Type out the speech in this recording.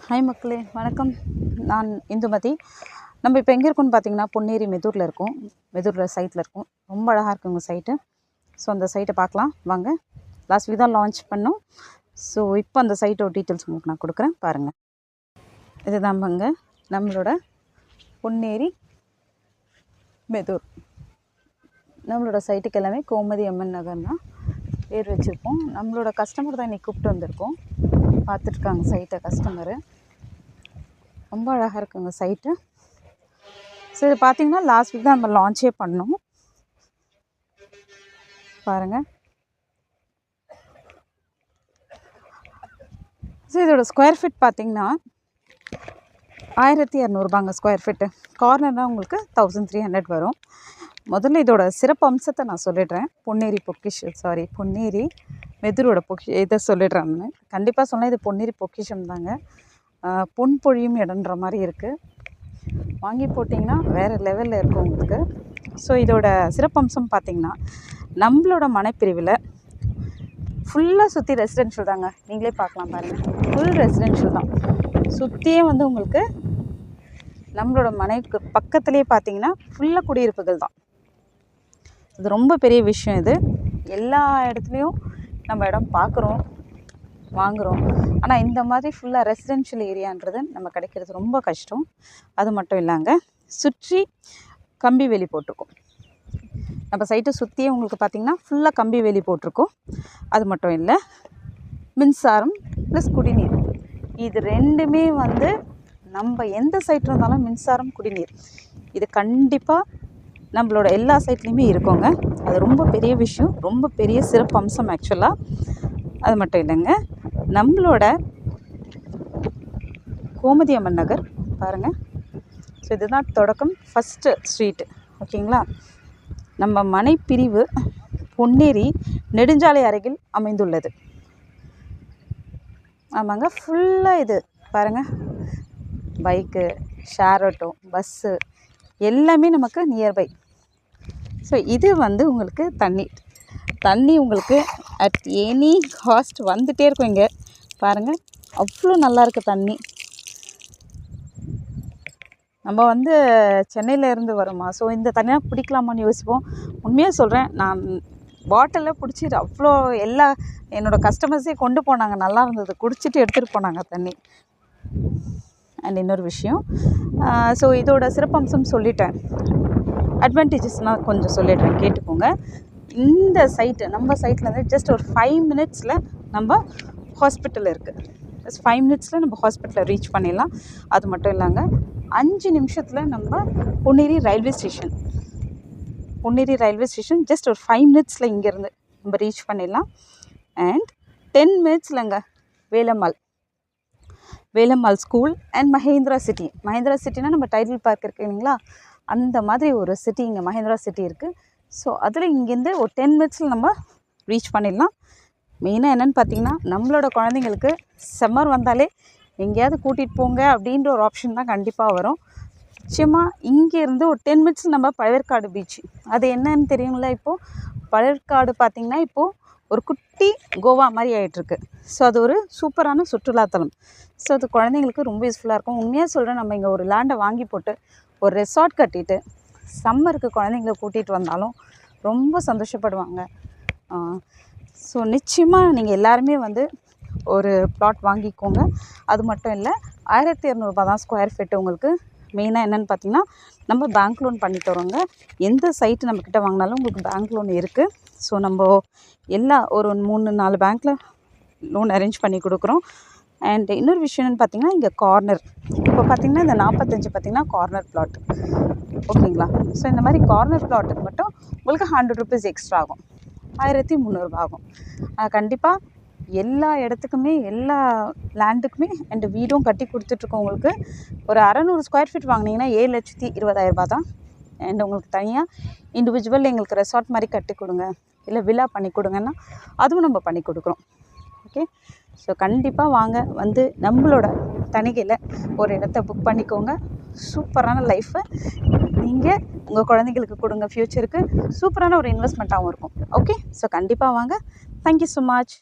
Hi மக்களே, வணக்கம். நான் இந்துமதி. நம்ம இப்போ எங்கே இருக்கோம்னு பார்த்தீங்கன்னா, பொன்னேரி மெதூரில் இருக்கோம். மெதூரில் சைட்டில் இருக்கோம். ரொம்ப அழகாக இருக்குங்க சைட்டு. ஸோ அந்த சைட்டை பார்க்கலாம் வாங்க. லாஸ்ட் வீக் தான் லான்ச் பண்ணோம். ஸோ இப்போ அந்த சைட்டோட டீட்டெயில்ஸ் உங்களுக்கு நான் கொடுக்குறேன் பாருங்கள். இதுதான் பாங்க நம்மளோட பொன்னேரி மெதூர். நம்மளோட சைட்டுக்கு எல்லாமே கோமதி அம்மன் நகர் தான் பேர் வச்சுருப்போம். நம்மளோட கஸ்டமர் தான் இன்றைக்கி கூப்பிட்டு வந்திருக்கோம். பார்த்துட்ருக்காங்க சைட்டை கஸ்டமரு. ரொம்ப அழகாக இருக்குங்க சைட்டு. ஸோ இது பார்த்திங்கன்னா லாஸ்ட் வீக் தான் நம்ம லான்ச்சே பண்ணோம். பாருங்கள். ஸோ இதோட ஸ்கொயர் ஃபீட் பார்த்திங்கன்னா 1200 ஸ்கொயர் ஃபீட்டு. கார்னர்னால் உங்களுக்கு 1300 வரும். முதல்ல இதோட சிறப்பு அம்சத்தை நான் சொல்லிடுறேன். பொன்னேரி மெதூரோட இதை சொல்லிடுறேன்னு கண்டிப்பாக சொன்னால் இது பொன்னேரி பொக்கிஷம் தாங்க. பொன் பொழியும் இடன்ற மாதிரி இருக்குது. வாங்கி போட்டிங்கன்னா வேறு லெவலில் இருக்கும் உங்களுக்கு. ஸோ இதோட சிறப்பம்சம் பார்த்திங்கன்னா, நம்மளோட மனைப்பிரிவில் ஃபுல்லாக சுற்றி ரெசிடென்ஷியல் தாங்க. நீங்களே பார்க்கலாம் பாருங்கள், ஃபுல் ரெசிடென்ஷியல் தான். சுற்றியே வந்து உங்களுக்கு நம்மளோட மனைக்கு பக்கத்துலேயே பார்த்திங்கன்னா ஃபுல்லாக குடியிருப்புகள் தான். இது ரொம்ப பெரிய விஷயம். இது எல்லா இடத்துலையும் நம்ம இடம் பார்க்குறோம், வாங்குகிறோம். ஆனால் இந்த மாதிரி ஃபுல்லாக ரெசிடென்ஷியல் ஏரியான்றது நம்ம கிடைக்கிறது ரொம்ப கஷ்டம். அது மட்டும் இல்லைங்க, சுற்றி கம்பி வேலி போட்டிருக்கோம். நம்ம சைட்டை சுற்றியே உங்களுக்கு பார்த்திங்கன்னா ஃபுல்லாக கம்பி வேலி போட்டிருக்கோம். அது மட்டும் இல்லை, மின்சாரம் ப்ளஸ் குடிநீர், இது ரெண்டுமே வந்து நம்ம எந்த சைட் இருந்தாலும் மின்சாரம் குடிநீர் இது கண்டிப்பாக நம்மளோட எல்லா சைட்லேயுமே இருக்கோங்க. அது ரொம்ப பெரிய விஷயம், ரொம்ப பெரிய சிறப்பு அம்சம் ஆக்சுவலாக. அது மட்டும் இல்லைங்க, நம்மளோட கோமதி அம்மன் நகர் பாருங்கள். ஸோ இதுதான் தொடக்கம், ஃபஸ்ட்டு ஸ்ட்ரீட்டு. ஓகேங்களா. நம்ம மனை பிரிவு பொன்னேரி நெடுஞ்சாலை அருகில் அமைந்துள்ளது. ஆமாங்க, ஃபுல்லாக இது பாருங்கள், பைக்கு, ஷேர் ஆட்டோ, பஸ்ஸு எல்லாமே நமக்கு நியர்பை. ஸோ இது வந்து உங்களுக்கு தண்ணி உங்களுக்கு அட் எனி காஸ்ட் வந்துகிட்டே இருக்கும். இங்கே பாருங்கள், அவ்வளோ நல்லாயிருக்கு தண்ணி. நம்ம வந்து சென்னையில் இருந்து வரோமா, ஸோ இந்த தண்ணியாக பிடிக்கலாமான்னு யோசிப்போம். உண்மையாக சொல்கிறேன், நான் பாட்டிலில் பிடிச்சிட்டு அவ்வளோ எல்லா என்னோடய கஸ்டமர்ஸே கொண்டு போனாங்க, நல்லா இருந்தது, குடிச்சிட்டு எடுத்துகிட்டு போனாங்க தண்ணி. அண்ட் இன்னொரு விஷயம், ஸோ இதோட சிறப்பம்சம் சொல்லிட்டேன். அட்வான்டேஜஸ்னால் கொஞ்சம் சொல்லிடுறேன், கேட்டுக்கோங்க. இந்த சைட்டு நம்ம சைட்லேருந்து ஜஸ்ட் ஒரு 5 மினிட்ஸில் நம்ம ஹாஸ்பிட்டல் இருக்குது. ஜஸ்ட் 5 மினிட்ஸில் நம்ம ஹாஸ்பிட்டலை ரீச் பண்ணிடலாம். அது மட்டும் இல்லைங்க, 5 நிமிஷத்தில் நம்ம பொன்னேரி ரயில்வே ஸ்டேஷன் ஜஸ்ட் ஒரு 5 மினிட்ஸில் இங்கேருந்து நம்ம ரீச் பண்ணிடலாம். அண்ட் 10 மினிட்ஸ்லங்க வேலம்மாள் ஸ்கூல் அண்ட் மஹேந்திரா சிட்டினா நம்ம டைட்டில் பார்க் இருக்குது இல்லைங்களா, அந்த மாதிரி ஒரு சிட்டி இங்கே மஹேந்திரா சிட்டி இருக்குது. ஸோ அதில் இங்கேருந்து ஒரு 10 மினிட்ஸில் நம்ம ரீச் பண்ணிடலாம். மெயினாக என்னென்னு பார்த்திங்கன்னா, நம்மளோட குழந்தைங்களுக்கு சம்மர் வந்தாலே எங்கேயாவது கூட்டிகிட்டு போங்க அப்படின்ற ஒரு ஆப்ஷன் தான் கண்டிப்பாக வரும். நிச்சயமாக இங்கேருந்து ஒரு 10 மினிட்ஸில் நம்ம பழவேற்காடு பீச், அது என்னன்னு தெரியுங்களா, இப்போது பழவேற்காடு பார்த்திங்கன்னா இப்போது ஒரு குட்டி கோவா மாதிரி ஆகிட்டுருக்கு. ஸோ அது ஒரு சூப்பரான சுற்றுலாத்தலம். ஸோ அது குழந்தைங்களுக்கு ரொம்ப யூஸ்ஃபுல்லாக இருக்கும். உண்மையாக சொல்கிறேன், நம்ம இங்கே ஒரு லேண்டை வாங்கி போட்டு ஒரு ரெசார்ட் கட்டிட்டு சம்மருக்கு குழந்தைங்கள கூட்டிகிட்டு வந்தாலும் ரொம்ப சந்தோஷப்படுவாங்க. ஸோ நிச்சயமாக நீங்கள் எல்லாருமே வந்து ஒரு பிளாட் வாங்கிக்கோங்க. அது மட்டும் இல்லை, 1200 தான் ஸ்கொயர் ஃபீட்டு. உங்களுக்கு மெயினாக என்னென்னு பார்த்தீங்கன்னா, நம்ம பேங்க் லோன் பண்ணி தரோங்க. எந்த சைட்டு நம்மக்கிட்ட வாங்கினாலும் உங்களுக்கு பேங்க் லோன் இருக்குது. ஸோ நம்ம ஒரு 3-4 பேங்க்கில் லோன் அரேஞ்ச் பண்ணி கொடுக்குறோம். அண்ட் இன்னொரு விஷயம் என்னென்னு பார்த்தீங்கன்னா, இங்கே கார்னர் இப்போ பார்த்திங்கன்னா இந்த 45 பார்த்திங்கன்னா கார்னர் பிளாட். ஓகேங்களா. ஸோ இந்த மாதிரி கார்னர் பிளாட்டுக்கு மட்டும் உங்களுக்கு 100 rupees எக்ஸ்ட்ரா ஆகும், 1300 ஆகும். கண்டிப்பாக எல்லா இடத்துக்குமே எல்லா லேண்டுக்குமே அண்ட் வீடும் கட்டி கொடுத்துட்ருக்கோம். உங்களுக்கு ஒரு 600 ஸ்கொயர் ஃபீட் வாங்கினீங்கன்னா 7,20,000 தான். அண்ட் உங்களுக்கு தனியாக இண்டிவிஜுவல் எங்களுக்கு ரெசார்ட் மாதிரி கட்டி கொடுங்க, இல்லை வில்லா பண்ணி கொடுங்கன்னா அதுவும் நம்ம பண்ணி கொடுக்குறோம். ஓகே. ஸோ கண்டிப்பாக வாங்க, வந்து நம்மளோட தணிகையில் ஒரு இடத்த புக் பண்ணிக்கோங்க. சூப்பரான லைஃப்பை நீங்கள் உங்கள் குழந்தைங்களுக்கு கொடுங்க. ஃப்யூச்சருக்கு சூப்பரான ஒரு இன்வெஸ்ட்மெண்ட்டாகவும் இருக்கும். ஓகே. ஸோ கண்டிப்பாக வாங்க. Thank you so much.